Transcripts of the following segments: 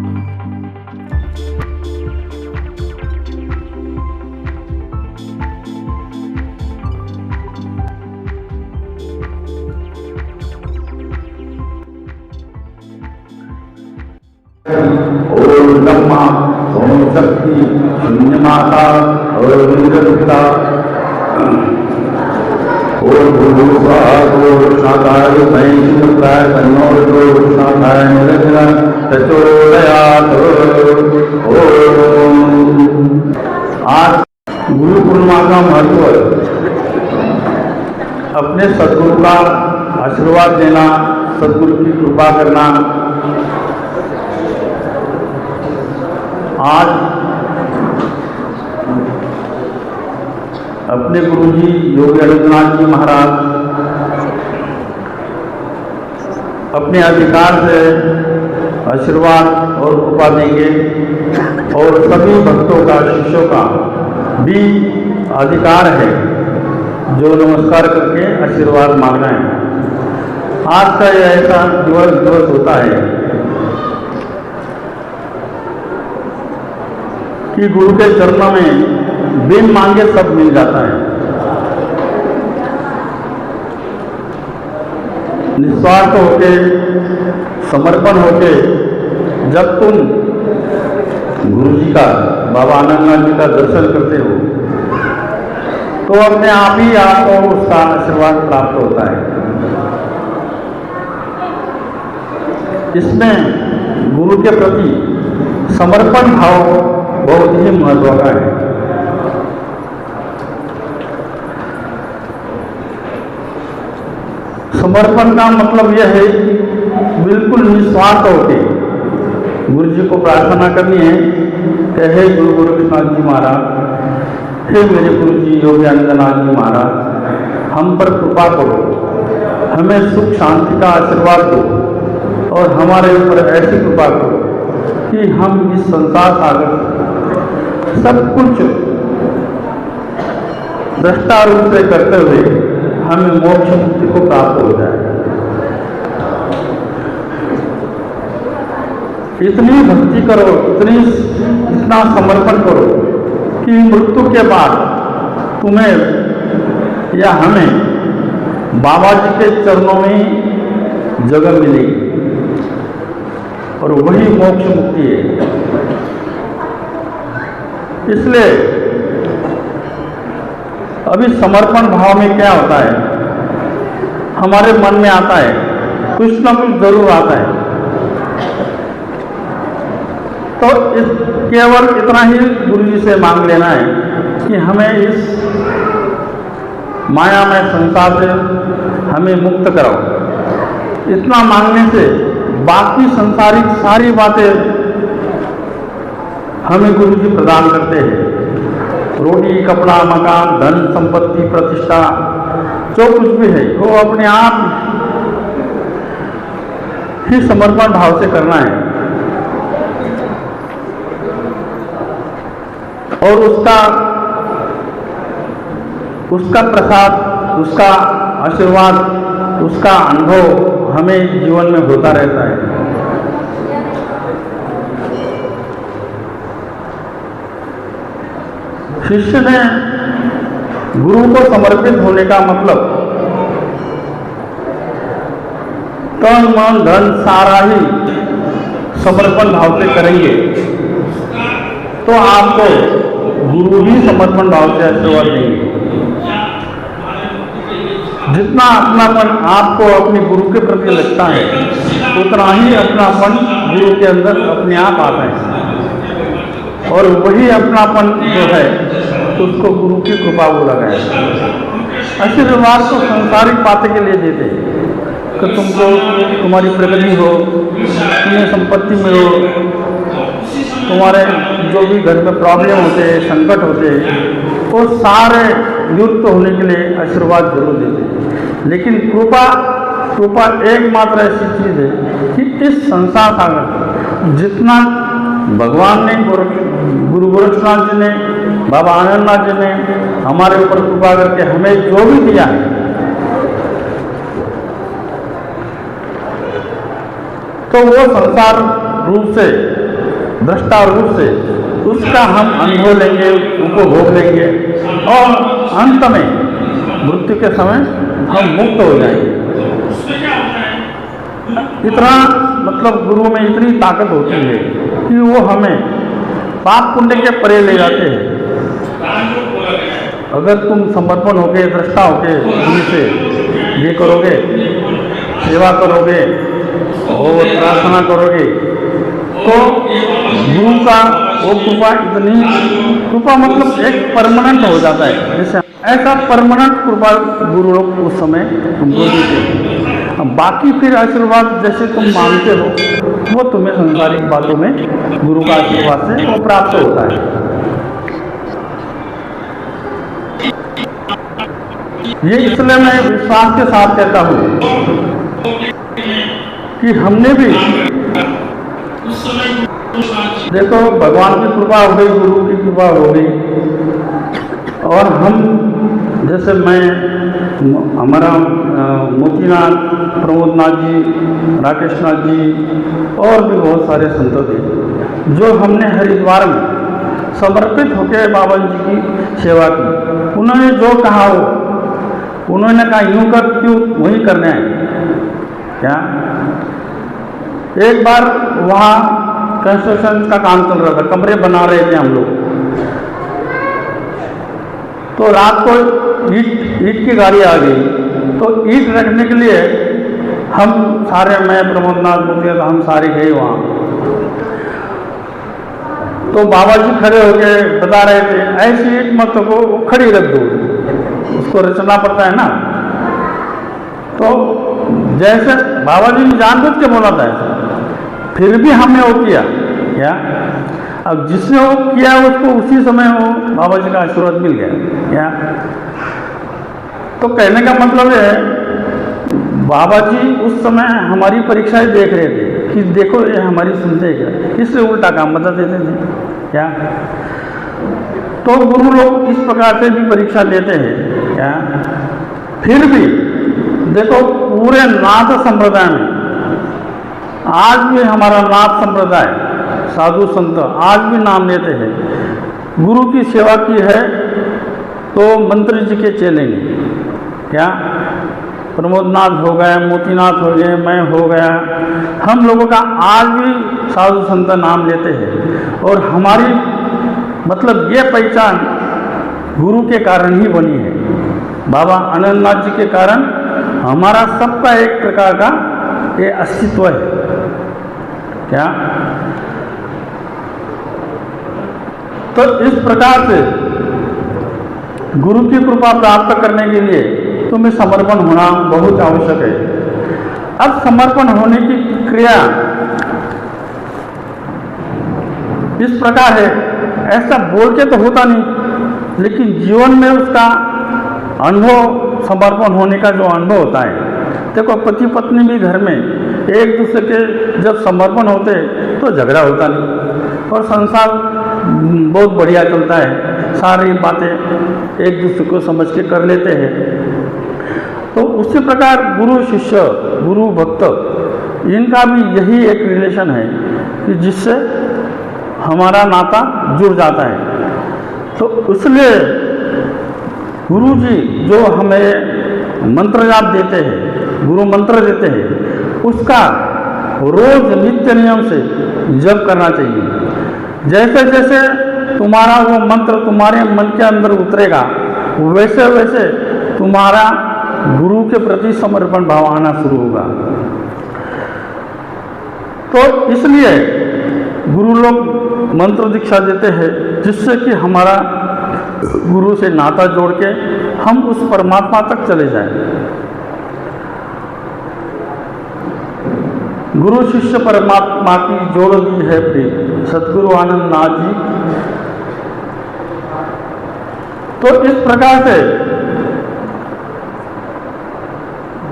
ओम ब्रह्मा ओम शक्ति शून्य माता और निर्गुप्ता ओम भूर्भुवस्सुवः ओम शाकाय वैष्णवाय तन्नो शाकाय निरंजन प्रचोदयात्। ओम। आज गुरु पूर्णिमा का महत्व अपने सद्गुरु का आशीर्वाद देना, सद्गुरु की कृपा करना। आज अपने गुरुजी योगी आदित्यनाथ जी महाराज अपने अधिकार से आशीर्वाद और कृपा देंगे और सभी भक्तों का, शिष्यों का भी अधिकार है जो नमस्कार करके आशीर्वाद मांगना है। आज का यह ऐसा दिवस होता है कि गुरु के चरणों में बिन मांगे सब मिल जाता है। निस्वार्थ होके, समर्पण होके जब तुम गुरु जी का, बाबा आनंदनाथ जी का दर्शन करते हो तो अपने आप ही आपको उसका आशीर्वाद प्राप्त होता है। इसमें गुरु के प्रति समर्पण भाव बहुत ही महत्व का है। समर्पण का मतलब यह है कि बिल्कुल निस्वार्थ होके गुरु जी को प्रार्थना करनी है कि हे गुरु गोरक्षनाथ जी महाराज, हे मेरे गुरु जी योगी आनंदनाथ जी महाराज, हम पर कृपा करो, हमें सुख शांति का आशीर्वाद दो और हमारे ऊपर ऐसी कृपा करो कि हम इस संसार सागर सब कुछ दृष्टा रूप से करते हुए हमें मोक्ष मुक्ति को प्राप्त हो जाए। इतनी भक्ति करो, इतना समर्पण करो कि मृत्यु के बाद तुम्हें या हमें बाबा जी के चरणों में जगह मिलेगी और वही मोक्ष मुक्ति है। इसलिए अभी समर्पण भाव में क्या होता है, हमारे मन में आता है, कुछ ना कुछ जरूर आता है। तो केवल इतना ही गुरु जी से मांग लेना है कि हमें इस मायामय संसार से हमें मुक्त कराओ। इतना मांगने से बाकी संसारिक सारी बातें हमें गुरु जी प्रदान करते हैं। रोटी, कपड़ा, मकान, धन, संपत्ति, प्रतिष्ठा, जो कुछ भी है वो अपने आप ही समर्पण भाव से करना है और उसका प्रसाद, उसका आशीर्वाद, उसका अनुभव हमें जीवन में होता रहता है। शिष्य ने गुरु को समर्पित होने का मतलब तन मन धन सारा ही समर्पण भाव से करेंगे तो आपको गुरु भी समर्पण भाव से आशीर्वाद देंगे। जितना अपनापन आपको अपने गुरु के प्रति लगता है उतना ही अपनापन गुरु के अंदर अपने आप आता है और वही अपनापन जो है उसको गुरु की कृपा वो लगाए। आशीर्वाद तो सांसारिक बातें के लिए देते कि तुमको तुम्हारी प्रगति हो, तुम्हें संपत्ति मिलो, तुम्हारे जो भी घर में प्रॉब्लम होते हैं, संकट होते हैं, वो सारे युक्त होने के लिए आशीर्वाद जरूर देते। लेकिन कृपा एकमात्र ऐसी चीज़ है कि इस संसार सागर जितना भगवान ने, गुरु गोरक्षनाथ जी ने, बाबा आनंदनाथ जी ने हमारे ऊपर कृपा करके हमें जो भी दिया है तो वो संसार रूप से दृष्टा रूप से, उसका हम अनुभव लेंगे, उपभोग लेंगे और अंत में मृत्यु के समय हम मुक्त हो जाएंगे। इतना मतलब गुरु में इतनी ताकत होती है कि वो हमें पाप पुण्य के परे ले जाते हैं। अगर तुम समर्पण होके, दृष्टा होके गुरु से ये करोगे, सेवा करोगे और प्रार्थना करोगे, तो गुरु का वो कृपा मतलब एक परमानेंट हो जाता है। जैसे ऐसा परमानेंट कृपा गुरु लोग उस समय तुमको देते। बाकी फिर आशीर्वाद जैसे तुम मांगते हो वो तुम्हें संसारिक बातों में गुरु का आशीर्वाद से वो प्राप्त होता है। ये इसलिए मैं विश्वास के साथ कहता हूँ कि हमने भी देखो भगवान की कृपा हो गई, गुरु की कृपा हो गई, और हम जैसे मैं हमारा मोतीनाथ, प्रमोदनाथ जी, राकेश नाथ जी और भी बहुत सारे संत थे जो हमने हरिद्वार में समर्पित होकर बाबा जी की सेवा की। उन्होंने जो कहा हो, उन्होंने कहा यूं कर, क्यों वही करने आए क्या। एक बार वहाँ कंस्ट्रक्शन का काम चल रहा था, कमरे बना रहे थे हम लोग, तो रात को ईट की गाड़ी आ गई, तो ईट रखने के लिए हम सारे, मैं प्रमोदनाथ बोलते तो हम सारे गए वहाँ। तो बाबा जी खड़े होके बता रहे थे ऐसी ईट मत को खड़ी रख दो, उसको रचना पड़ता है ना। तो जैसे बाबा जी ने जानबूझ के बोला था ऐसा, फिर भी हमने वो किया क्या। अब जिसने वो किया उसको उसी समय वो बाबा जी का आशीर्वाद मिल गया क्या। तो कहने का मतलब है बाबा जी उस समय हमारी परीक्षाएं देख रहे थे कि देखो ये हमारी सुनते क्या, इसलिए उल्टा काम बता देते थे क्या। तो गुरु लोग इस प्रकार से भी परीक्षा लेते हैं क्या। फिर भी देखो पूरे नाथ संप्रदाय में आज भी हमारा नाथ संप्रदाय साधु संत आज भी नाम लेते हैं। गुरु की सेवा की है तो मंत्री जी के चेले ने क्या, प्रमोदनाथ हो गए, मोतीनाथ हो गए, मैं हो गया, हम लोगों का आज भी साधु संत नाम लेते हैं। और हमारी मतलब ये पहचान गुरु के कारण ही बनी है। बाबा आनंदनाथ जी के कारण हमारा सबका एक प्रकार का ये अस्तित्व है क्या। तो इस प्रकार से गुरु की कृपा प्राप्त करने के लिए तुम्हें समर्पण होना बहुत आवश्यक है। अब समर्पण होने की क्रिया इस प्रकार है, ऐसा बोल के तो होता नहीं, लेकिन जीवन में उसका अनुभव, समर्पण होने का जो अनुभव होता है। देखो पति पत्नी भी घर में एक दूसरे के जब समर्पण होते तो झगड़ा होता नहीं और संसार बहुत बढ़िया चलता है, सारी बातें एक दूसरे को समझ के कर लेते हैं। तो उसी प्रकार गुरु शिष्य, गुरु भक्त, इनका भी यही एक रिलेशन है कि जिससे हमारा नाता जुड़ जाता है। तो इसलिए गुरु जी जो हमें मंत्र जाप देते हैं, गुरु मंत्र देते हैं, उसका रोज नित्य नियम से जप करना चाहिए। जैसे जैसे तुम्हारा वो मंत्र तुम्हारे मन के अंदर उतरेगा, वैसे वैसे तुम्हारा गुरु के प्रति समर्पण भाव आना शुरू होगा। तो इसलिए गुरु लोग मंत्र दीक्षा देते हैं जिससे कि हमारा गुरु से नाता जोड़ के हम उस परमात्मा तक चले जाएं। गुरु शिष्य परमात्मा की जोड़ दी है प्रेम, सतगुरु आनंद नाथ जी। तो इस प्रकार से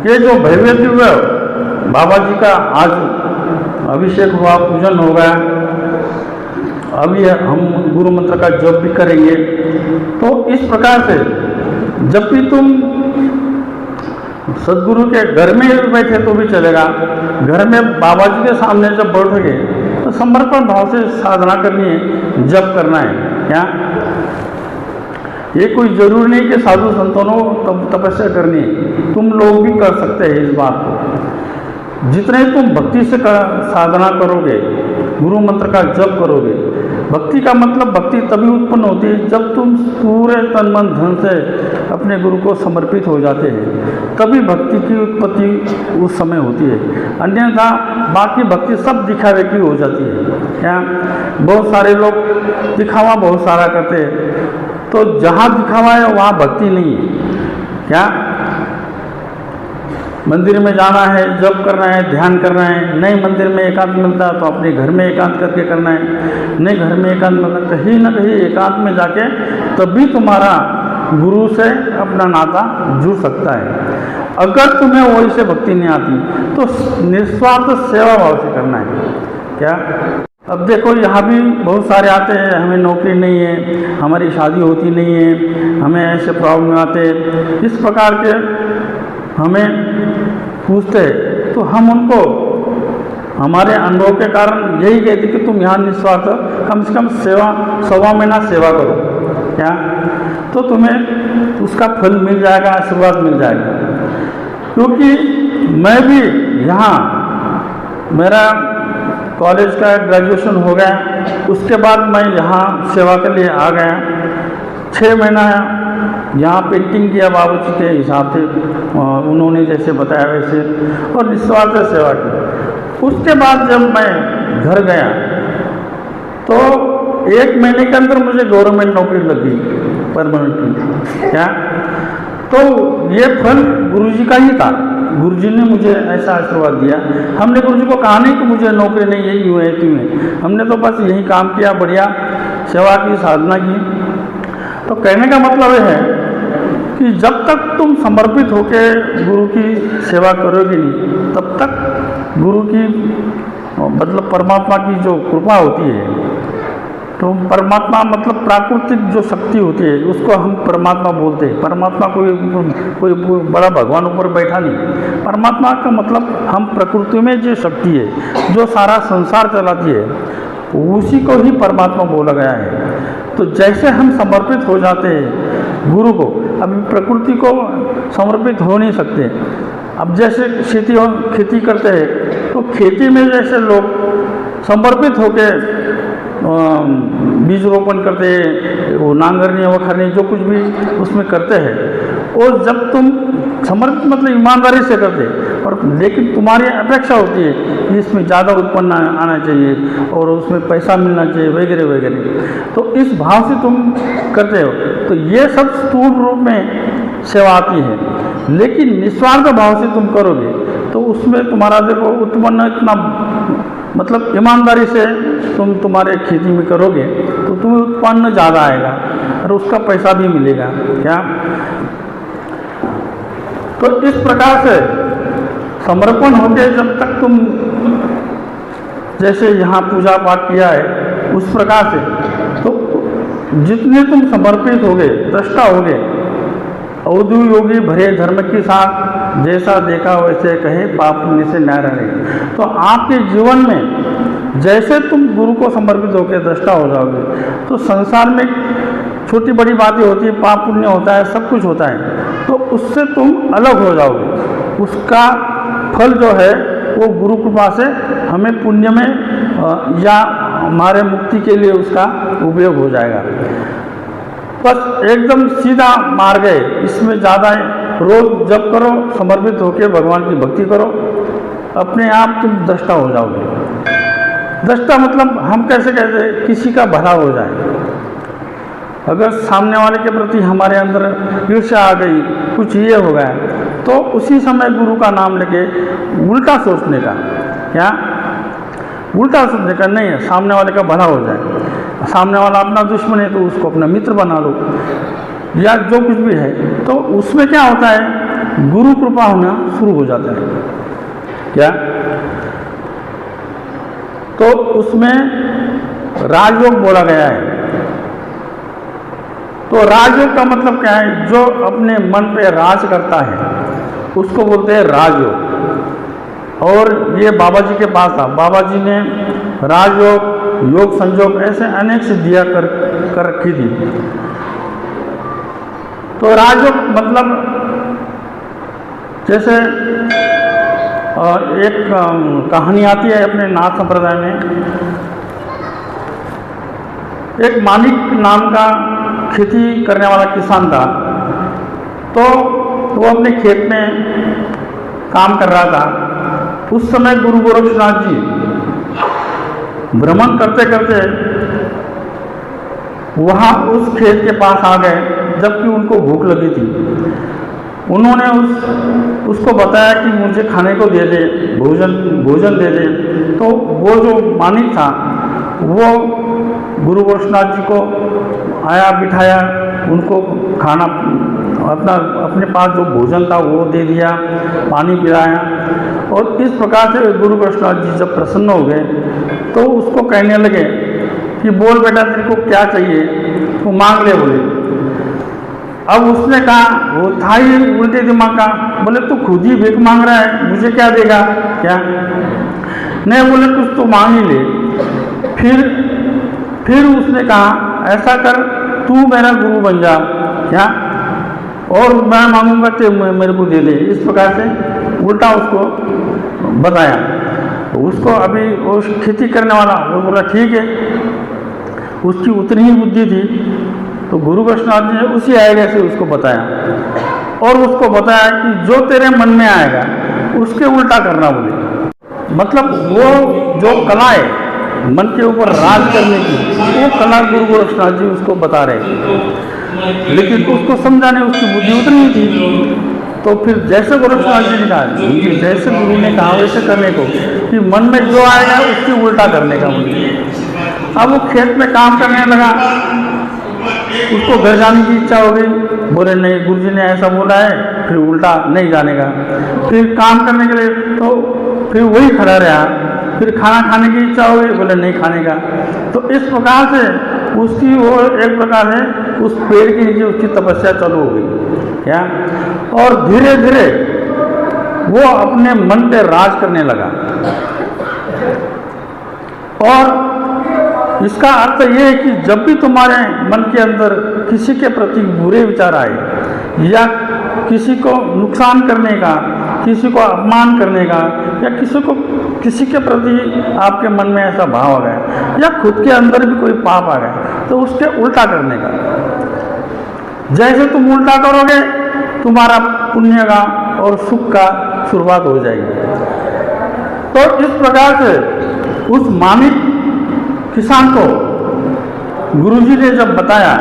ये जो भव्य दिव्य बाबा जी का आज अभिषेक हुआ, पूजन हो गया, अभी हम गुरु मंत्र का जप भी करेंगे। तो इस प्रकार से जब भी तुम सदगुरु के घर में बैठे तो भी चलेगा, घर में बाबा जी के सामने जब बैठोगे तो तो समर्पण भाव से साधना करनी है, जप करना है। क्या ये कोई जरूरी नहीं कि साधु संतों को तपस्या करनी है, तुम लोग भी कर सकते हैं इस बात को। जितने तुम भक्ति से साधना करोगे, गुरु मंत्र का जप करोगे, भक्ति का मतलब भक्ति तभी उत्पन्न होती है जब तुम पूरे तन मन धन से अपने गुरु को समर्पित हो जाते हैं, तभी भक्ति की उत्पत्ति उस समय होती है। अन्यथा बाकी भक्ति सब दिखावे की हो जाती है। क्या बहुत सारे लोग दिखावा बहुत सारा करते हैं, तो जहाँ दिखावा है वहाँ भक्ति नहीं है। क्या मंदिर में जाना है, जप करना है, ध्यान करना है, नहीं मंदिर में एकांत मिलता है तो अपने घर में एकांत करके करना है, नहीं घर में एकांत मिलता, कहीं ना कहीं एकांत में जाके तभी तुम्हारा गुरु से अपना नाता जुड़ सकता है। अगर तुम्हें वही से भक्ति नहीं आती तो निस्वार्थ सेवा भाव से करना है। क्या अब देखो यहाँ भी बहुत सारे आते हैं, हमें नौकरी नहीं है, हमारी शादी होती नहीं है, हमें ऐसे प्रॉब्लम आते हैं, इस प्रकार के हमें पूछते हैं, तो हम उनको हमारे अनुभव के कारण यही कहते कि तुम यहाँ निस्वार्थ कम से कम सेवा 1.25 महीना सेवा करो। क्या तो तुम्हें उसका फल मिल जाएगा, आशीर्वाद मिल जाएगा। क्योंकि मैं भी यहाँ मेरा कॉलेज का ग्रेजुएशन हो गया, उसके बाद मैं यहाँ सेवा के लिए आ गया। 6 महीना यहाँ पेंटिंग किया बाबूजी के हिसाब से, उन्होंने जैसे बताया वैसे, और निस्वार्थ सेवा की। उसके बाद जब मैं घर गया तो 1 महीने के अंदर मुझे गवर्नमेंट नौकरी लगी परमानेंटली। क्या तो ये फल गुरुजी का ही था, गुरुजी ने मुझे ऐसा आशीर्वाद दिया। हमने गुरुजी को कहा नहीं कि मुझे नौकरी नहीं है, यूँ है क्यों है, हमने तो बस यही काम किया, बढ़िया सेवा की, साधना की। तो कहने का मतलब ये है कि जब तक तुम समर्पित होकर गुरु की सेवा करोगे नहीं, तब तक गुरु की मतलब परमात्मा की जो कृपा होती है, तो परमात्मा मतलब प्राकृतिक जो शक्ति होती है उसको हम परमात्मा बोलते हैं। परमात्मा कोई बड़ा भगवान ऊपर बैठा नहीं, परमात्मा का मतलब हम प्रकृति में जो शक्ति है जो सारा संसार चलाती है उसी को ही परमात्मा बोला गया है। तो जैसे हम समर्पित हो जाते हैं गुरु को, अभी प्रकृति को समर्पित हो नहीं सकते। अब जैसे खेती करते हैं तो खेती में जैसे लोग समर्पित होकर बीज रोपण करते हैं, वो नांगरनी वखरनी जो कुछ भी उसमें करते हैं, और जब तुम समर्पित मतलब ईमानदारी से करते, और लेकिन तुम्हारी अपेक्षा होती है कि इसमें ज़्यादा उत्पन्न आना चाहिए और उसमें पैसा मिलना चाहिए वगैरह वगैरह, तो इस भाव से तुम करते हो, तो ये सब स्थूल रूप में सेवा आती है। लेकिन निस्वार्थ भाव से तुम करोगे तो उसमें तुम्हारा देखो उत्पन्न इतना मतलब ईमानदारी से तुम तुम्हारे खेती में करोगे तो तुम्हें उत्पन्न ज़्यादा आएगा और उसका पैसा भी मिलेगा। क्या तो इस प्रकार से समर्पण होकर जब तक तुम जैसे यहाँ पूजा पाठ किया है उस प्रकार से, तो जितने तुम समर्पित होगे, दृष्टा होगे, अवधू योगी भरे धर्म के साथ, जैसा देखा वैसे कहे पाप पुण्य से न रहे। तो आपके जीवन में जैसे तुम गुरु को समर्पित होकर दृष्टा हो जाओगे तो संसार में छोटी बड़ी बातें होती है, पाप पुण्य होता है, सब कुछ होता है, तो उससे तुम अलग हो जाओगे। उसका फल जो है वो गुरु कृपा से हमें पुण्य में या हमारे मुक्ति के लिए उसका उपयोग हो जाएगा। बस एकदम सीधा मार्ग है, इसमें ज़्यादा रोज जप करो, समर्पित होकर भगवान की भक्ति करो, अपने आप तुम दृष्टा हो जाओगे। दृष्टा मतलब हम कैसे कहते हैं, किसी का भला हो जाए। अगर सामने वाले के प्रति हमारे अंदर ईर्ष्या आ गई, कुछ ये हो गया, तो उसी समय गुरु का नाम लेके उल्टा सोचने का, क्या उल्टा सोचने का नहीं है, सामने वाले का भला हो जाए। सामने वाला अपना दुश्मन है तो उसको अपना मित्र बना लो, या जो कुछ भी है, तो उसमें क्या होता है, गुरु कृपा होना शुरू हो जाता है। क्या तो उसमें राजयोग बोला गया है। तो राजयोग का मतलब क्या है, जो अपने मन पे राज करता है उसको बोलते हैं राजयोग। और ये बाबा जी के पास था, बाबा जी ने राजयोग, योग संयोग, ऐसे अनेक सिद्धियां कर रखी थी। तो राजयोग मतलब जैसे एक कहानी आती है अपने नाथ संप्रदाय में। एक मानिक नाम का खेती करने वाला किसान था। तो वो अपने खेत में काम कर रहा था। उस समय गुरु गोरक्षनाथ जी भ्रमण करते करते वहाँ उस खेत के पास आ गए, जबकि उनको भूख लगी थी। उन्होंने उसको बताया कि मुझे खाने को दे दे, भोजन दे दे। तो वो जो मानिक था वो गुरु गोरक्षनाथ जी को आया, बिठाया, उनको खाना अपने पास जो भोजन था वो दे दिया, पानी पिलाया। और इस प्रकार से गुरु गोरक्षनाथ जी जब प्रसन्न हो गए तो उसको कहने लगे कि बोल बेटा तेरे को क्या चाहिए, तो मांग ले बोले। अब उसने कहा, वो था ही उल्टे दिमाग का, बोले तू खुद ही भीख मांग रहा है, मुझे क्या देगा क्या? नहीं बोले कुछ तो मांग ही ले। फिर उसने कहा ऐसा कर, तू मेरा गुरु बन जा क्या, और मैं मांगूंगा तो मेरे को दे दे। इस प्रकार से उल्टा उसको बताया। उसको अभी वो खेती करने वाला वो बोला ठीक है, उसकी उतनी ही बुद्धि थी। तो गुरु गोरक्षनाथ जी ने उसी आइडिया से उसको बताया और उसको बताया कि जो तेरे मन में आएगा उसके उल्टा करना बोले। मतलब वो जो कला है मन के ऊपर राज करने की, वो कला गुरु गोरक्षनाथ जी उसको बता रहे, लेकिन उसको समझाने उसकी बुद्धि उतनी ही थी। तो फिर जैसे गोरक्षनाथ जी ने कहा, जैसे गुरु ने कहा वैसे करने को, कि मन में जो आएगा उसकी उल्टा करने का मुझे। अब वो खेत में काम करने लगा, उसको घर जाने की इच्छा हो गई। बोले नहीं, गुरुजी ने ऐसा बोला है, फिर उल्टा नहीं जाने का। फिर काम करने के लिए तो फिर वही खड़ा रहा। फिर खाना खाने की इच्छा हो गई, बोले नहीं खाने का। तो इस प्रकार से उसकी वो एक प्रकार से उस पेड़ के नीचे उसकी तपस्या चालू हो गई क्या। और धीरे धीरे वो अपने मन पे राज करने लगा। और इसका अर्थ ये है कि जब भी तुम्हारे मन के अंदर किसी के प्रति बुरे विचार आए, या किसी को नुकसान करने का, किसी को अपमान करने का, या किसी के प्रति आपके मन में ऐसा भाव आ गया, या खुद के अंदर भी कोई पाप आ गया, तो उसके उल्टा करने का। जैसे तुम उल्टा करोगे तुम्हारा पुण्य का और सुख का शुरुआत हो जाएगी। तो इस प्रकार से उस मानिक किसान को गुरुजी ने जब बताया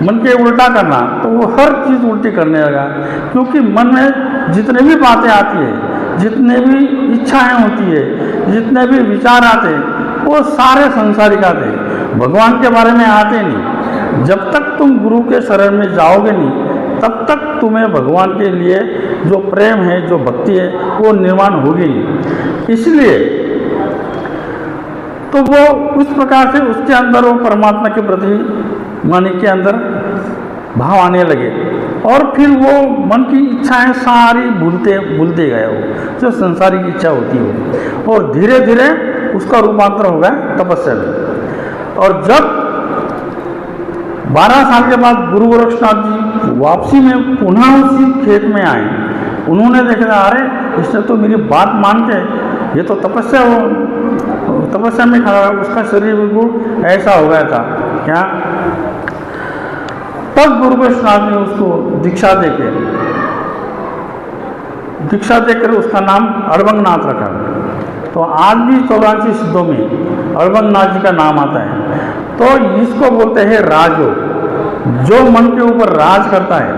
मन के उल्टा करना, तो वो हर चीज़ उल्टी करने लगा। क्योंकि मन में जितने भी बातें आती है, जितने भी इच्छाएं होती है, जितने भी विचार आते हैं, वो सारे संसारिक आते हैं, भगवान के बारे में आते नहीं। जब तक तुम गुरु के शरण में जाओगे नहीं, तब तक तुम्हें भगवान के लिए जो प्रेम है, जो भक्ति है, वो निर्माण होगी नहीं। इसलिए तो वो उस प्रकार से उसके अंदर वो परमात्मा के प्रति मानिक के अंदर भाव आने लगे। और फिर वो मन की इच्छाएं सारी भूलते गए, वो जो संसारिक इच्छा होती है। और धीरे धीरे उसका रूपांतर हो गया तपस्या में। और जब 12 साल के बाद गुरु गोरक्षनाथ जी वापसी में पुनः उसी खेत में आए, उन्होंने देखा अरे इसने तो मेरी बात मान के, ये तो तपस्या में खड़ा, उसका शरीर बिल्कुल ऐसा हो गया था क्या। तब गुरु गोरक्षनाथ ने उसको दीक्षा देकर उसका नाम अड़बंगनाथ रखा। तो आज भी 84 सिद्धों में अड़बंगनाथ जी का नाम आता है। तो इसको बोलते हैं राजयोग, जो मन के ऊपर राज करता है।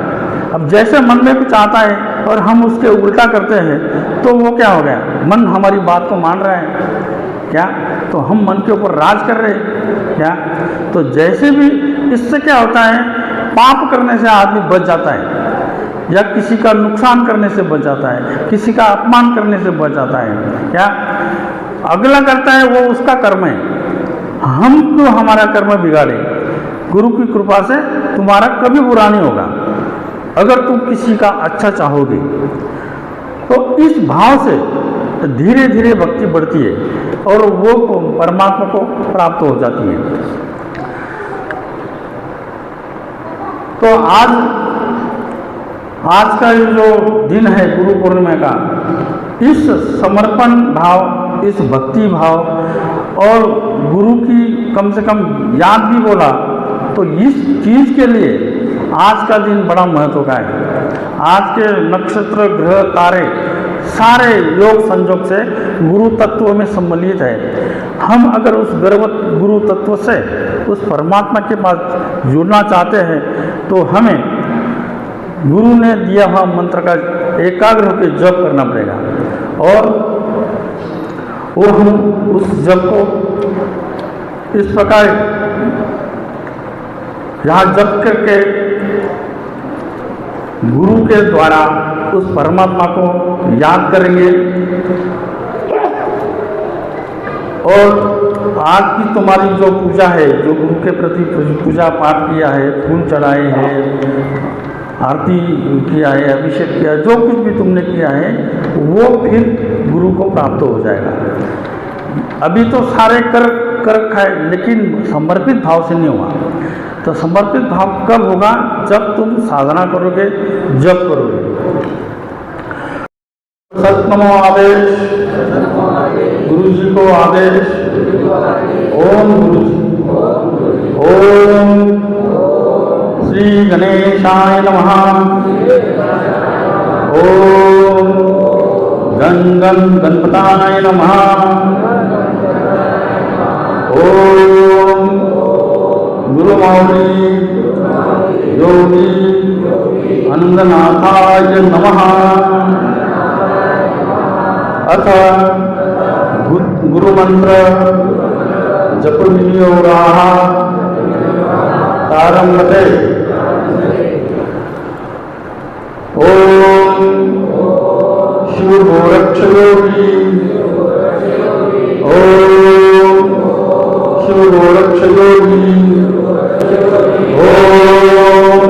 अब जैसे मन में कुछ आता है और हम उसके उल्टा करते हैं, तो वो क्या हो गया, मन हमारी बात को मान रहा है क्या, तो हम मन के ऊपर राज कर रहे हैं क्या। तो जैसे भी इससे क्या होता है, पाप करने से आदमी बच जाता है, या किसी का नुकसान करने से बच जाता है, किसी का अपमान करने से बच जाता है क्या। अगला करता है वो उसका कर्म है, हम क्यों हमारा कर्म बिगाड़े। गुरु की कृपा से तुम्हारा कभी बुरा नहीं होगा अगर तुम किसी का अच्छा चाहोगे। तो इस भाव से धीरे धीरे भक्ति बढ़ती है और वो परमात्मा को प्राप्त हो जाती है। तो आज का जो दिन है गुरु पूर्णिमा का, इस समर्पण भाव, इस भक्ति भाव और गुरु की कम से कम याद भी बोला, तो इस चीज़ के लिए आज का दिन बड़ा महत्व का है। आज के नक्षत्र, ग्रह, तारे सारे योग संयोग से गुरु तत्व में सम्मिलित है। हम अगर उस गुरु तत्व से उस परमात्मा के पास जुड़ना चाहते हैं तो हमें गुरु ने दिया हुआ मंत्र का एकाग्र होकर जप करना पड़ेगा और वो हम उस जप को इस प्रकार यहाँ जप करके गुरु के द्वारा उस परमात्मा को याद करेंगे। और आज की तुम्हारी जो पूजा है, जो गुरु के प्रति पूजा पाठ किया है, फूल चढ़ाए हैं, आरती किया है, अभिषेक किया है, जो कुछ भी तुमने किया है वो फिर गुरु को प्राप्त हो जाएगा। अभी तो सारे कर खाए लेकिन समर्पित भाव से नहीं हुआ। तो समर्पित भाव कब होगा? जब तुम साधना करोगे, जप करोगे। सतनमो आदेश, गुरु जी को आदेश। ओम गुरु जी। ओम श्री गणेशाय नमः। ओम गं गणपताय नमः। ओम गुरुमौली योगी आनंदनाथाय नमः। अथ गुरुमंत्र जप विनियोगाः प्रारम्भते। ओम शिव गोरक्ष योगी। ओम शिव गोरक्ष योगी। ओम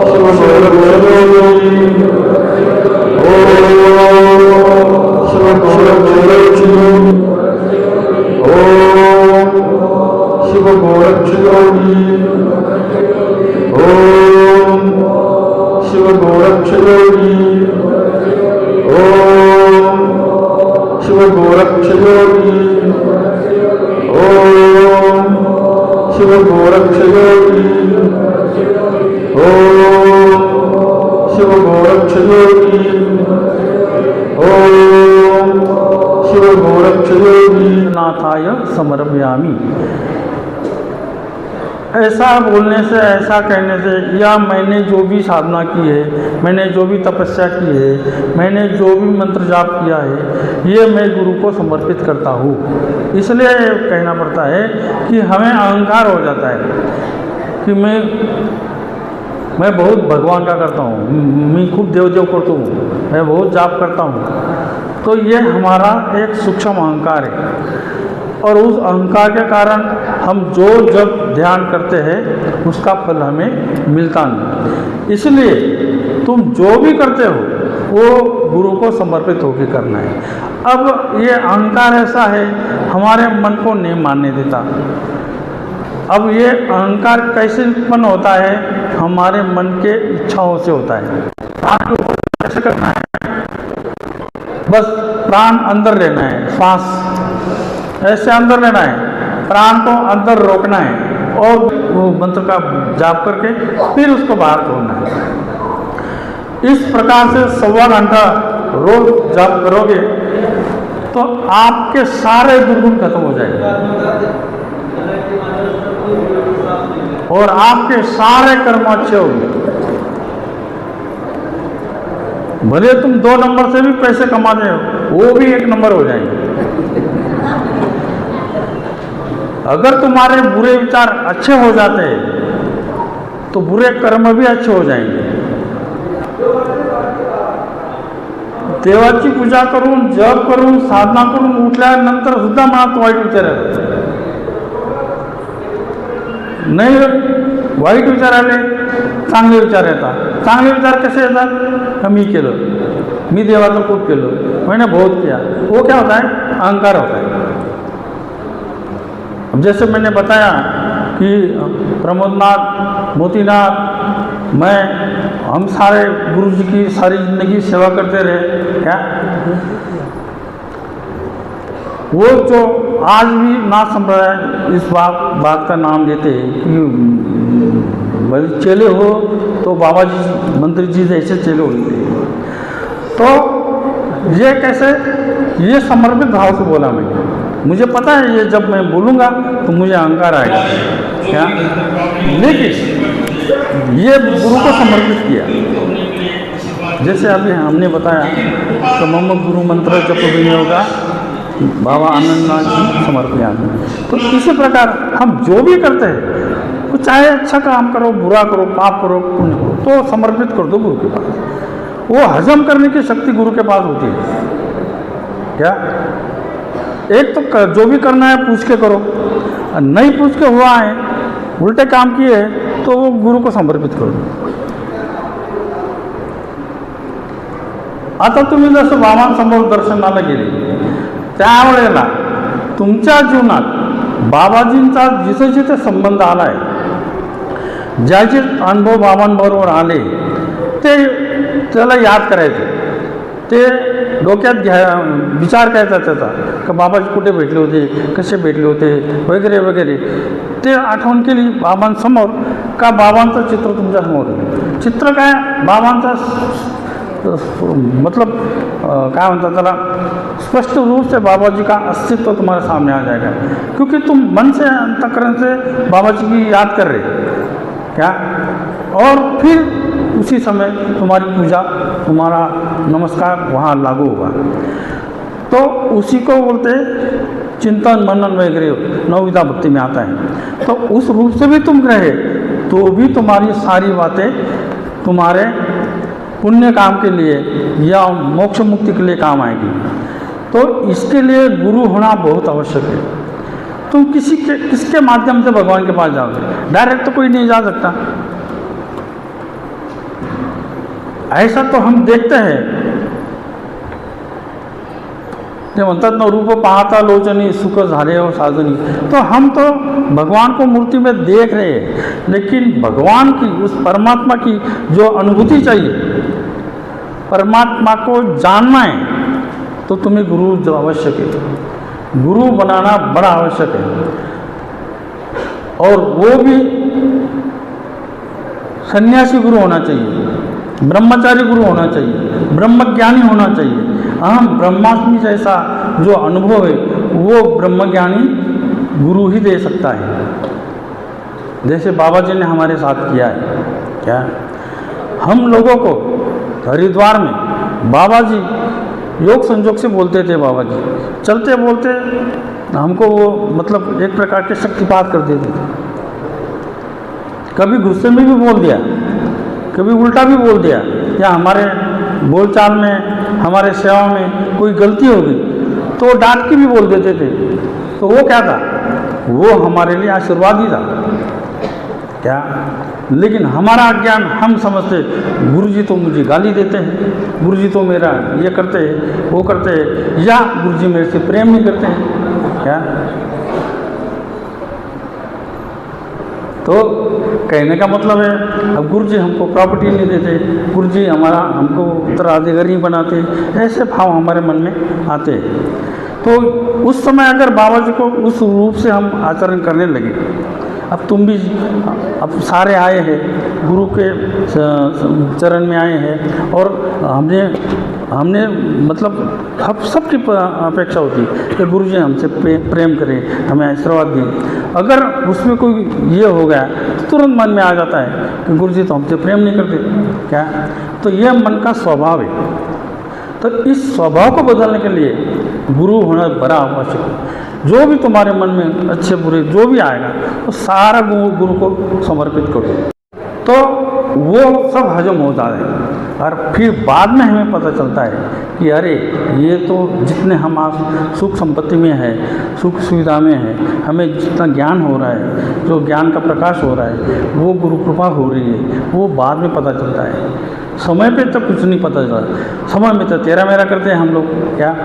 शिव गोरक्ष योगी। ओम शिव गोरक्ष योगी। ओम शिव गोरक्ष योगी। ओम शिव गोरक्ष योगी। ओम शिव गोरक्ष योगी। ओम शिव गोरक्ष योगी। ओम शिव गोरक्ष योगी। ओम शिव गोरक्ष योगी नाथाय समर्पयामि। ऐसा बोलने से, ऐसा कहने से, या मैंने जो भी साधना की है, मैंने जो भी तपस्या की है, मैंने जो भी मंत्र जाप किया है, ये मैं गुरु को समर्पित करता हूँ। इसलिए कहना पड़ता है कि हमें अहंकार हो जाता है कि मैं बहुत भगवान का करता हूँ, मैं खूब देव करता हूँ, मैं बहुत जाप करता हूँ। तो ये हमारा एक सूक्ष्म अहंकार है और उस अहंकार के कारण हम जब ध्यान करते हैं उसका फल हमें मिलता नहीं। इसलिए तुम जो भी करते हो वो गुरु को समर्पित होकर करना है। अब ये अहंकार ऐसा है हमारे मन को नहीं मानने देता। अब ये अहंकार कैसे उत्पन्न होता है? हमारे मन के इच्छाओं से होता है। आपको कैसे करना है? बस प्राण अंदर लेना है, श्वास ऐसे अंदर लेना है, प्राण को अंदर रोकना है और वो मंत्र का जाप करके फिर उसको बाहर छोड़ना है। इस प्रकार से 1.25 घंटा रोज जाप करोगे तो आपके सारे दुर्गुण खत्म हो जाएंगे और आपके सारे कर्म अच्छे होंगे। भले तुम 2 नंबर से भी पैसे कमाते हो, वो भी 1 नंबर हो जाएंगे। अगर तुम्हारे बुरे विचार अच्छे हो जाते हैं तो बुरे कर्म भी अच्छे हो जाएंगे। देवाची पूजा करून, जप करून, साधना करून उठल्यानंतर सुद्धा मनात वाईट विचार येतात। नाही वाईट विचार आले, चांगले विचार येतात। चांगले विचार कसे येतात? मी केलं, मी देवा तो खूब केलो, मैंने बहुत किया, वो क्या होता है? अहंकार होता है। अब जैसे मैंने बताया कि प्रमोदनाथ, मोतीनाथ, मैं, हम सारे गुरु जी की सारी जिंदगी सेवा करते रहे। क्या वो जो आज भी नाथ संप्रदाय इस बात का नाम लेते हैं कि चेले हो तो बाबा जी मंत्री जी जैसे चेले होते हैं। तो ये कैसे? ये समर्पित भाव से बोला मैंने। मुझे पता है ये जब मैं बोलूँगा तो मुझे अहंकार आएगा। क्या? लेकिन ये गुरु को समर्पित किया। जैसे अभी हमने बताया तो मोहम्मद गुरु मंत्र जप विनियोगा बाबा आनंदनाथ जी समर्पयामि। तो इसी प्रकार हम जो भी करते हैं, वो चाहे अच्छा काम करो, बुरा करो, पाप करो, पुण्य करो, तो समर्पित कर दो गुरु के पास। वो हजम करने की शक्ति गुरु के पास होती है। क्या? एक तो जो भी करना है पूछ के करो, नहीं पूछ के हुआ है, उल्टे काम किए हैं, तो वो गुरु को समर्पित करो। आता तुम्ही जसं बाबांसमोर दर्शनाला गेले, त्यावेळेला तुमच्या जीवनात बाबाजींचा जिथे जिथे संबंध आला आहे, ज्याचे अनुभव बाबांबरोबर आले, ते त्याला याद करायचे, ते डोक्यात विचार करायचा त्याचा, का बाबाजी कुठे भेटले होते, कसे भेटले होते, वगैरे वगैरे, ते आठवण केली बाबांसमोर, का बाबांचं चित्र तुमच्यासमोर आहे। चित्र काय? बाबांचा मतलब क्या म्हणतात त्याला, स्पष्ट रूप से बाबा जी का अस्तित्व तुम्हारे सामने आ जाएगा, क्योंकि तुम मन से, अंतःकरण से बाबा जी की याद कर रहे। क्या? और फिर उसी समय तुम्हारी पूजा, तुम्हारा नमस्कार वहाँ लागू होगा। तो उसी को बोलते चिंतन मनन वगैरह नवविधा भक्ति में आता है। तो उस रूप से भी तुम रहे तो भी तुम्हारी सारी बातें तुम्हारे पुण्य काम के लिए या मोक्ष मुक्ति के लिए काम आएगी। तो इसके लिए गुरु होना बहुत आवश्यक है। तुम किसके माध्यम से भगवान के पास जाओगे? डायरेक्ट तो कोई नहीं जा सकता। ऐसा तो हम देखते हैं, ते म्हणतात ना, रूप पाहता लोचनी सुख झाले हो साजनी। तो हम तो भगवान को मूर्ति में देख रहे हैं, लेकिन भगवान की, उस परमात्मा की जो अनुभूति चाहिए, परमात्मा को जानना है, तो तुम्हें गुरु आवश्यक है। गुरु बनाना बड़ा आवश्यक है, और वो भी सन्यासी गुरु होना चाहिए, ब्रह्मचारी गुरु होना चाहिए, ब्रह्मज्ञानी होना चाहिए। अहम ब्रह्मास्मि जैसा जो अनुभव है वो ब्रह्मज्ञानी गुरु ही दे सकता है, जैसे बाबा जी ने हमारे साथ किया है। क्या? हम लोगों को हरिद्वार में बाबा जी योग संजोग से बोलते थे, बाबा जी चलते बोलते हमको वो मतलब एक प्रकार के शक्तिपात कर देते थे। कभी गुस्से में भी बोल दिया, कभी उल्टा भी बोल दिया, या हमारे बोलचाल में, हमारे सेवा में कोई गलती हो गई तो डांट के भी बोल देते थे। तो वो क्या था? वो हमारे लिए आशीर्वाद ही था। क्या? लेकिन हमारा अज्ञान, हम समझते गुरुजी तो मुझे गाली देते हैं, गुरुजी तो मेरा ये करते हैं, वो करते हैं, या गुरुजी मेरे से प्रेम नहीं करते हैं। क्या? तो कहने का मतलब है, अब गुरुजी हमको प्रॉपर्टी नहीं देते, गुरुजी हमको उत्तराधिकारी बनाते, ऐसे भाव हमारे मन में आते हैं। तो उस समय अगर बाबा जी को उस रूप से हम आचरण करने लगे, अब तुम भी, अब सारे आए हैं गुरु के चरण में आए हैं, और हमने मतलब हम सबकी अपेक्षा होती है कि गुरु जी हमसे प्रेम करें, हमें आशीर्वाद दें। अगर उसमें कोई ये हो गया तो तुरंत मन में आ जाता है कि गुरु जी तो हमसे प्रेम नहीं करते। क्या? तो ये मन का स्वभाव है। तो इस स्वभाव को बदलने के लिए गुरु होना बड़ा आवश्यक है। जो भी तुम्हारे मन में अच्छे बुरे जो भी आएगा, तो सारा गुरु को समर्पित करो। तो वो सब हजम हो जाए और फिर बाद में हमें पता चलता है कि अरे ये तो जितने हम आज सुख संपत्ति में है, सुख सुविधा में है, हमें जितना ज्ञान हो रहा है, जो ज्ञान का प्रकाश हो रहा है, वो गुरु कृपा हो रही है, वो बाद में पता चलता है। समय पे तो कुछ नहीं पता चलता, समय में तो तेरा मेरा करते हैं हम लोग क्या,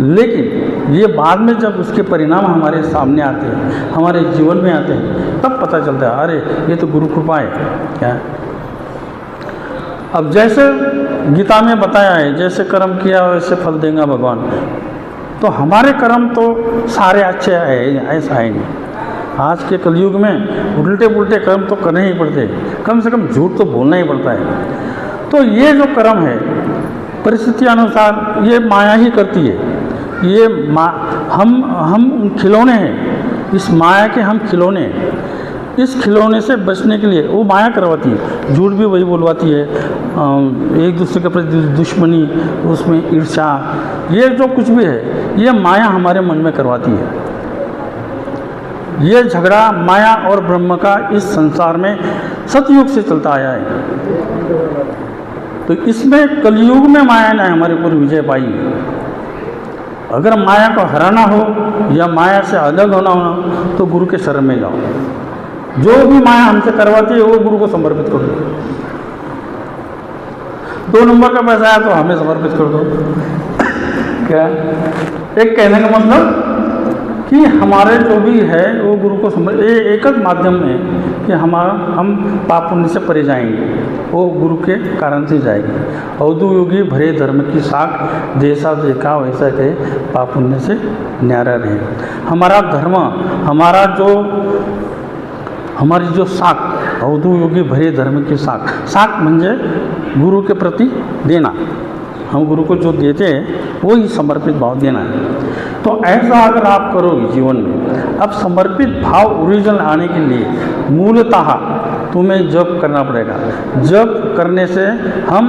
लेकिन ये बाद में जब उसके परिणाम हमारे सामने आते हैं, हमारे जीवन में आते हैं, तब पता चलता है अरे ये तो गुरु कृपा है क्या। अब जैसे गीता में बताया है, जैसे कर्म किया वैसे फल देगा भगवान, तो हमारे कर्म तो सारे अच्छे है ऐसा है नहीं। आज के कलयुग में उल्टे पुल्टे कर्म तो करने ही पड़ते हैं, कम से कम झूठ तो बोलना ही पड़ता है। तो ये जो कर्म है परिस्थिति अनुसार ये माया ही करती है। ये हम खिलौने हैं, इस माया के हम खिलौने हैं। इस खिलौने से बचने के लिए वो माया करवाती है, झूठ भी वही बोलवाती है, एक दूसरे के प्रति दुश्मनी, उसमें ईर्ष्या, ये जो कुछ भी है ये माया हमारे मन में करवाती है। ये झगड़ा माया और ब्रह्म का इस संसार में सतयुग से चलता आया है। तो इसमें कलयुग में माया ने हमारे ऊपर विजय पाई है। अगर माया को हराना हो या माया से अलग होना हो तो गुरु के शरण में जाओ। जो भी माया हमसे करवाती है वो गुरु को समर्पित कर दो। 2 नंबर का पैसा आया तो हमें समर्पित कर दो। क्या एक कहने का मतलब कि हमारे जो भी है वो गुरु को समर्पित, एक माध्यम में कि हम पाप पुण्य से परे जाएंगे, वो गुरु के कारण से जाएंगे। अवधू योगी भरे धर्म की साख, जैसा देखा वैसा कहे पाप पुण्य से न्यारा रहे। हमारा धर्म, हमारी जो साख, अवधू योगी भरे धर्म की साख म्हणजे गुरु के प्रति देना। हम गुरु को जो देते हैं वो ही समर्पित भाव देना है। तो ऐसा अगर आप करोगे जीवन में, अब समर्पित भाव ओरिजिनल आने के लिए मूलतः तुम्हें जप करना पड़ेगा। जप करने से हम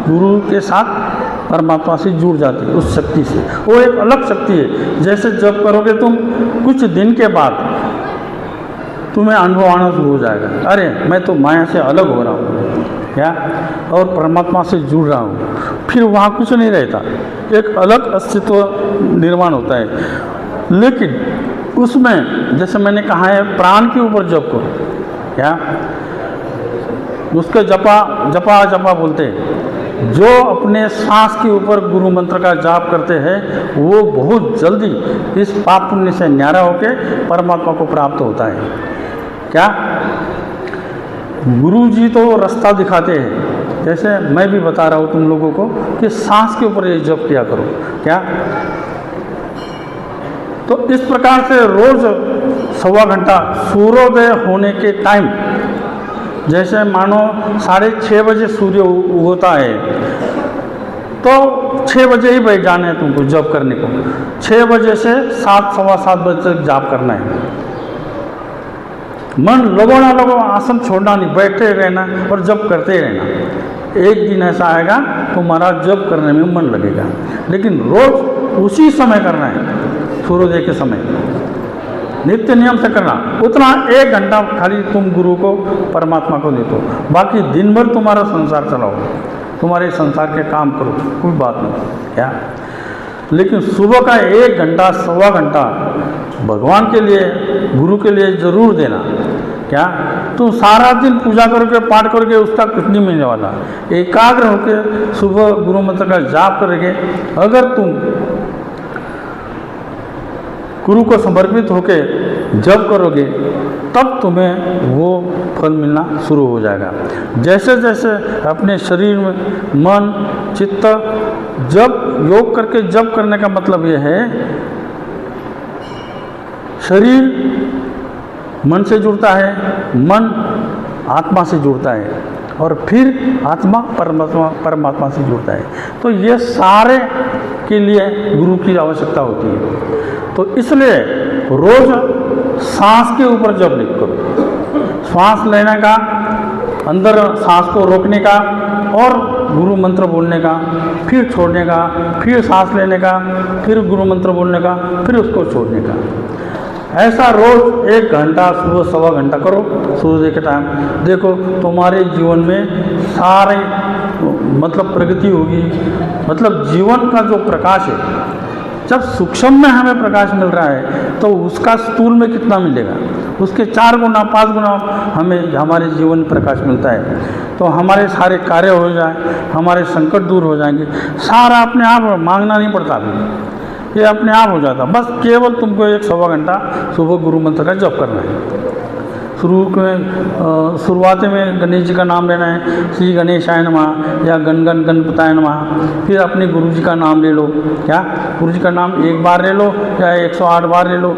गुरु के साथ परमात्मा से जुड़ जाते हैं, उस शक्ति से। वो एक अलग शक्ति है। जैसे जप करोगे तुम, कुछ दिन के बाद तुम्हें अनुभव आना शुरू हो जाएगा, अरे मैं तो माया से अलग हो रहा हूँ क्या, और परमात्मा से जुड़ रहा हूँ। फिर वहाँ कुछ नहीं रहता, एक अलग अस्तित्व निर्माण होता है। लेकिन उसमें जैसे मैंने कहा है, प्राण के ऊपर जप करो क्या, उसके जपा बोलते हैं। जो अपने सांस के ऊपर गुरु मंत्र का जाप करते हैं वो बहुत जल्दी इस पाप पुण्य से न्यारा होकर परमात्मा को प्राप्त होता है। क्या गुरु जी तो रास्ता दिखाते हैं, जैसे मैं भी बता रहा हूँ तुम लोगों को कि सांस के ऊपर ये जप किया करो क्या। तो इस प्रकार से रोज 1.25 घंटा सूर्योदय होने के टाइम, जैसे मानो 6:30 बजे सूर्य उगता है तो 6 बजे ही बैठ जाना है तुमको जप करने को। 6 बजे से 7, 7:15 बजे तक जाप करना है। मन लगो ना लगो, आसन छोड़ना नहीं, बैठे रहना और जप करते रहना। एक दिन ऐसा आएगा तुम्हारा जप करने में मन लगेगा, लेकिन रोज उसी समय करना है, सूर्योदय के समय नित्य नियम से करना। उतना 1 घंटा खाली तुम गुरु को परमात्मा को दे दो, बाकी दिन भर तुम्हारा संसार चलाओ, तुम्हारे संसार के काम करो, कोई बात नहीं क्या। लेकिन सुबह का 1 घंटा 1.25 घंटा भगवान के लिए, गुरु के लिए जरूर देना क्या। तुम सारा दिन पूजा करके पाठ करके उसका कुछ नहीं मिलने वाला। एकाग्र होकर सुबह गुरु मंत्र का जाप करेंगे, अगर तुम गुरु को समर्पित होकर जप करोगे तब तुम्हें वो फल मिलना शुरू हो जाएगा। जैसे जैसे अपने शरीर में मन चित्त, जब योग करके जप करने का मतलब ये है, शरीर मन से जुड़ता है, मन आत्मा से जुड़ता है और फिर आत्मा परमात्मा से जुड़ता है। तो ये सारे के लिए गुरु की आवश्यकता होती है। तो इसलिए रोज सांस के ऊपर जप लिख करो, श्वास लेने का, अंदर सांस को रोकने का और गुरु मंत्र बोलने का, फिर छोड़ने का, फिर सांस लेने का, फिर गुरु मंत्र बोलने का, फिर उसको छोड़ने का। ऐसा रोज 1 घंटा सुबह सवा घंटा करो सूर्योदय के टाइम। देखो तुम्हारे जीवन में सारे मतलब प्रगति होगी। मतलब जीवन का जो प्रकाश है, जब सूक्ष्म में हमें प्रकाश मिल रहा है तो उसका स्थूल में कितना मिलेगा, उसके 4 गुना 5 गुना हमें हमारे जीवन में प्रकाश मिलता है। तो हमारे सारे कार्य हो जाए, हमारे संकट दूर हो जाएंगे, सारा अपने आप, मांगना नहीं पड़ता अभी, ये अपने आप हो जाता। बस केवल तुमको 1 सवा घंटा सुबह गुरु मंत्र का जप करना है। शुरुआत में गणेश जी का नाम लेना है, श्री गणेशाय नमः या गण गणपताय नमः। फिर अपने गुरु जी का नाम ले लो, क्या गुरु जी का नाम 1 बार ले लो या 108 बार ले लो।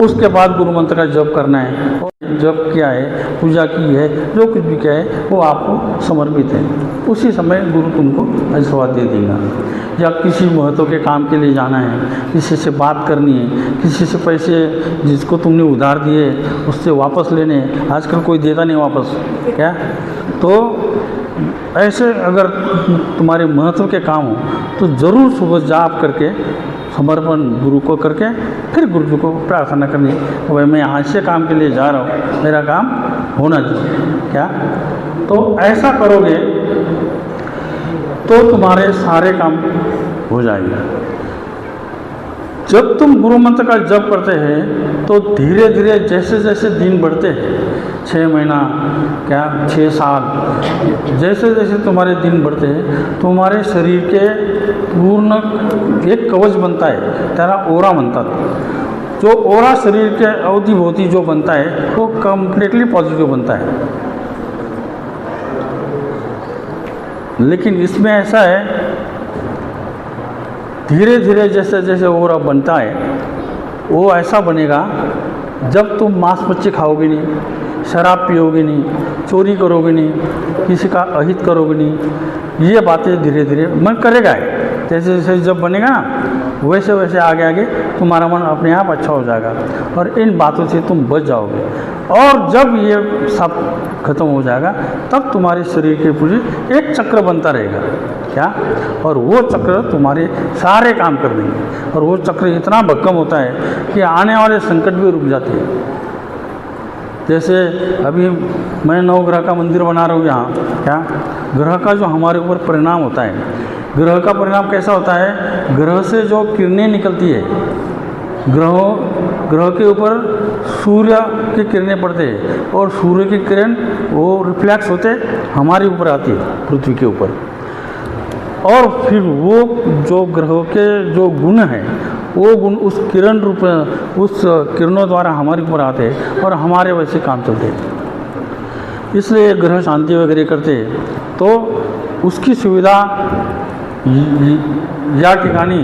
उसके बाद गुरु मंत्र का जप करना है। जप किया है, पूजा की है, जो कुछ भी किया है वो आपको समर्पित है। उसी समय गुरु तुमको आशीर्वाद दे देगा। या किसी महत्व के काम के लिए जाना है, किसी से बात करनी है, किसी से पैसे जिसको तुमने उधार दिए उससे वापस लेने, आजकल कोई देता नहीं वापस, क्या तो ऐसे अगर तुम्हारे महत्व के काम हो तो ज़रूर सुबह जाप करके समर्पण गुरु को करके फिर गुरु जी को प्रार्थना करनी कि भाई मैं यहाँ से काम के लिए जा रहा हूँ, मेरा काम होना चाहिए, क्या तो ऐसा करोगे तो तुम्हारे सारे काम हो जाएंगे। जब तुम गुरु मंत्र का जप करते हैं तो धीरे धीरे जैसे जैसे दिन बढ़ते हैं, 6 महीना क्या 6 साल, जैसे जैसे तुम्हारे दिन बढ़ते हैं तुम्हारे शरीर के पूर्ण एक कवच बनता है, तेरा ओरा बनता है। जो ओरा शरीर के अवधि भोवती जो बनता है वो कम्प्लीटली पॉजिटिव बनता है। लेकिन इसमें ऐसा है, धीरे धीरे जैसे जैसे ओरा बनता है वो ऐसा बनेगा जब तुम मांस मच्छी खाओगे नहीं, शराब पियोगे नहीं, चोरी करोगे नहीं, किसी का अहित करोगे नहीं, ये बातें धीरे धीरे मन करेगा। जैसे जैसे जब बनेगा ना वैसे वैसे आगे आगे तुम्हारा मन अपने आप अच्छा हो जाएगा और इन बातों से तुम बच जाओगे। और जब ये सब खत्म हो जाएगा तब तुम्हारे शरीर के पूरी एक चक्र बनता रहेगा, क्या और वो चक्र तुम्हारे सारे काम कर देंगे। और वो चक्र इतना भक्कम होता है कि आने वाले संकट भी रुक जाते हैं। जैसे अभी मैं नवग्रह का मंदिर बना रहा हूँ यहाँ, क्या ग्रह का जो हमारे ऊपर परिणाम होता है, ग्रह का परिणाम कैसा होता है, ग्रह से जो किरणें निकलती है, ग्रह के ऊपर सूर्य की किरणें पड़ते हैं और सूर्य की किरण वो रिफ्लेक्स होते हमारे ऊपर आती है पृथ्वी के ऊपर। और फिर वो जो ग्रहों के जो गुण हैं वो गुण उस किरण रूप उस किरणों द्वारा हमारे ऊपर आते हैं और हमारे वैसे काम चलते हैं। इसलिए ग्रह शांति वगैरह करते तो उसकी सुविधा या ठिकानी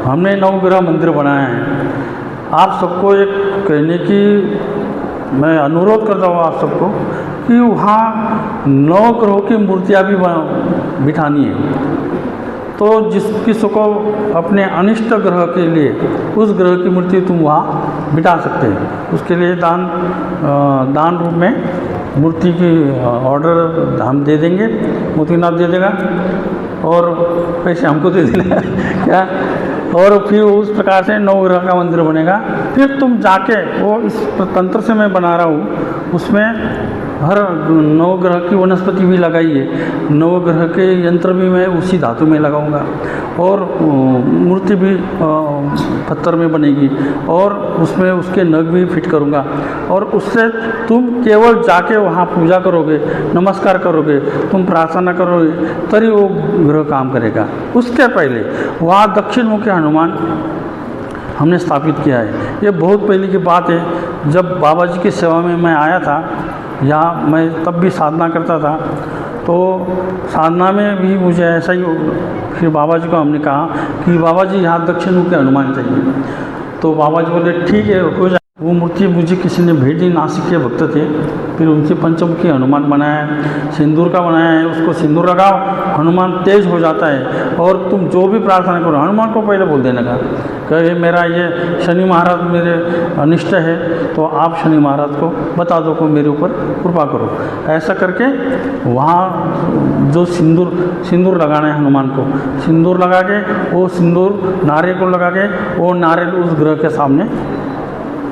हमने नवग्रह मंदिर बनाया है। आप सबको एक कहने की मैं अनुरोध करता हूँ आप सबको कि वहाँ 9 ग्रहों की मूर्तियाँ भी बिठानी है। तो जिस किसी को अपने अनिष्ट ग्रह के लिए उस ग्रह की मूर्ति तुम वहाँ बिठा सकते हैं। उसके लिए दान रूप में मूर्ति की ऑर्डर हम दे देंगे, मूर्तिनाथ दे देगा और पैसे हमको दे देना क्या। और फिर उस प्रकार से 9 ग्रह का मंदिर बनेगा। फिर तुम जाके वो इस तंत्र से मैं बना रहा हूँ उसमें हर 9 ग्रह की वनस्पति भी लगाई है, 9 ग्रह के यंत्र भी मैं उसी धातु में लगाऊंगा और मूर्ति भी पत्थर में बनेगी और उसमें उसके नग भी फिट करूंगा। और उससे तुम केवल जाके वहाँ पूजा करोगे, नमस्कार करोगे, तुम प्रार्थना करोगे तभी वो ग्रह काम करेगा। उसके पहले वहाँ दक्षिण मुखी हनुमान हमने स्थापित किया है। ये बहुत पहले की बात है, जब बाबा जी की सेवा में मैं आया था यहाँ, मैं तब भी साधना करता था। तो साधना में भी मुझे ऐसा ही, फिर बाबा जी को हमने कहा कि बाबा जी यहाँ दक्षिण मुखी हनुमान चाहिए। तो बाबा जी बोले ठीक है हो जाए। वो मूर्ति मुझे किसी ने भेज दी, नासिक के भक्त थे। फिर उनसे पंचमुखी हनुमान बनाया है, सिंदूर का बनाया है। उसको सिंदूर लगाओ, हनुमान तेज हो जाता है। और तुम जो भी प्रार्थना करो हनुमान को पहले बोल देने का कि मेरा ये शनि महाराज मेरे अनिष्ट है, तो आप शनि महाराज को बता दो को मेरे ऊपर कृपा करो। ऐसा करके वहाँ जो सिंदूर लगाना है हनुमान को, सिंदूर लगा के वो सिंदूर नारियल को लगा के वो नारियल उस ग्रह के सामने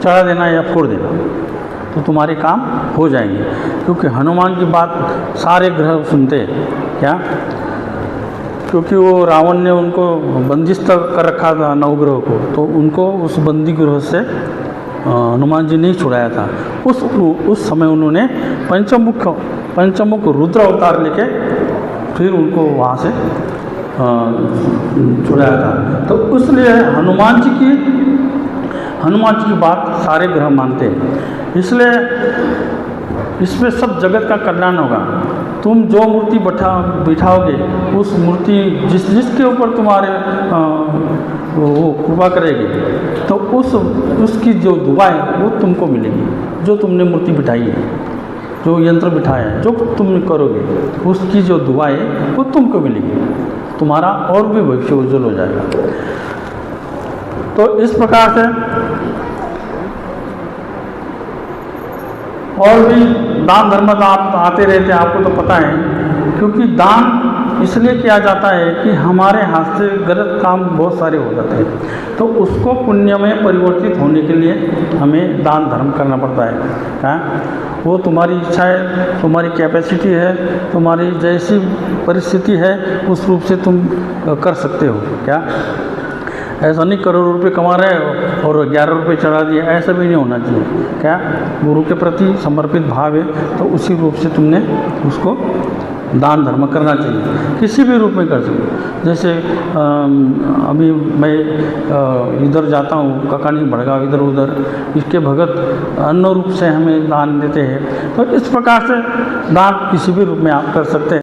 चढ़ा देना या फोड़ देना, तो तुम्हारे काम हो जाएंगे। क्योंकि हनुमान की बात सारे ग्रह सुनते हैं। क्या? क्योंकि वो रावण ने उनको बंदिश कर रखा था नवग्रह को, तो उनको उस बंदी ग्रह से हनुमान जी नहीं छुड़ाया था। उस समय उन्होंने पंचमुख रुद्र अवतार लेके फिर उनको वहाँ से छुड़ाया था। तो इसलिए हनुमान जी की बात सारे ग्रह मानते हैं। इसलिए इसमें सब जगत का कल्याण होगा। तुम जो मूर्ति बिठाओगे, उस मूर्ति जिसके ऊपर तुम्हारे वो कृपा करेगी, तो उसकी जो दुआ है वो तुमको मिलेगी। जो तुमने मूर्ति बिठाई है, जो यंत्र बिठाया है, जो तुम करोगे, उसकी जो दुआ है वो तुमको मिलेगी। तुम्हारा और भी भविष्य उज्जवल हो जाएगा। तो इस प्रकार से और भी दान धर्म तो आप आते रहते हैं, आपको तो पता है। क्योंकि दान इसलिए किया जाता है कि हमारे हाथ से गलत काम बहुत सारे हो जाते हैं, तो उसको पुण्य में परिवर्तित होने के लिए हमें दान धर्म करना पड़ता है। क्या? वो तुम्हारी इच्छा है, तुम्हारी कैपेसिटी है, तुम्हारी जैसी परिस्थिति है उस रूप से तुम कर सकते हो। क्या? ऐसा नहीं करोड़ रुपए कमा रहे हो और 11 रुपये चढ़ा दिए, ऐसा भी नहीं होना चाहिए। क्या? गुरु के प्रति समर्पित भाव है, तो उसी रूप से तुमने उसको दान धर्म करना चाहिए। किसी भी रूप में कर सकते। जैसे अभी मैं इधर जाता हूँ, ककानी भड़गांव, इधर उधर, इसके भगत अन्न रूप से हमें दान देते हैं। तो इस प्रकार से दान किसी भी रूप में आप कर सकते हैं।